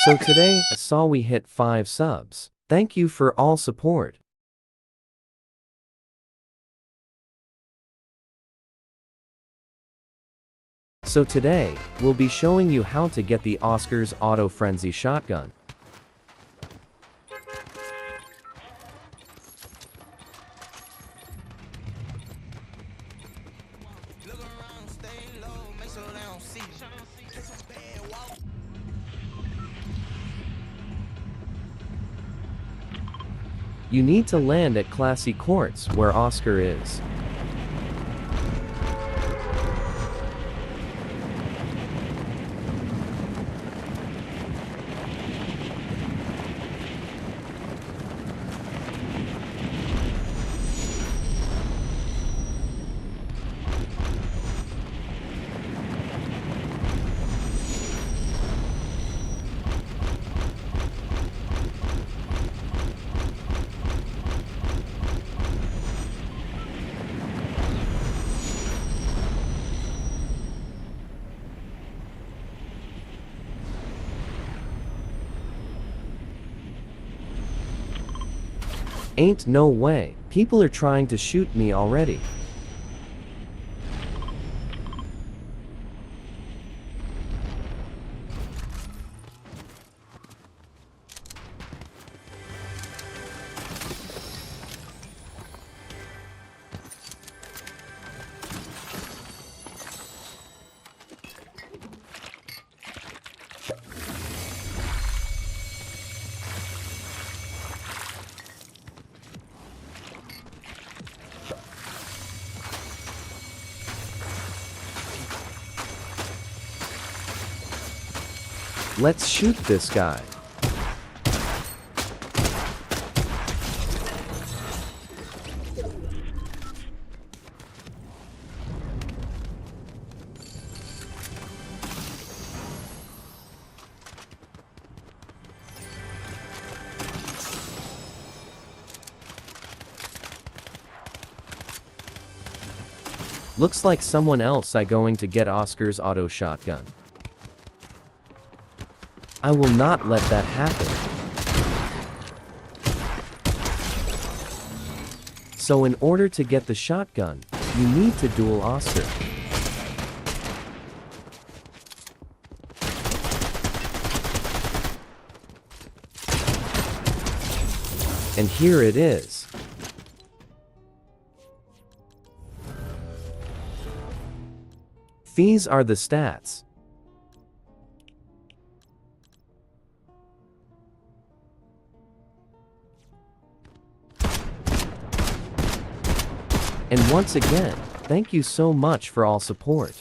So today, I saw we hit 5 subs. Thank you for all support. So today, we'll be showing you how to get the Oscars Auto Frenzy shotgun. You need to land at Classy Courts, where Oscar is. Ain't no way. People are trying to shoot me already. Let's shoot this guy. Looks like someone else is going to get Oscar's auto shotgun. I will not let that happen. So in order to get the shotgun, you need to duel Oscar. And here it is. These are the stats. And once again, thank you so much for all support.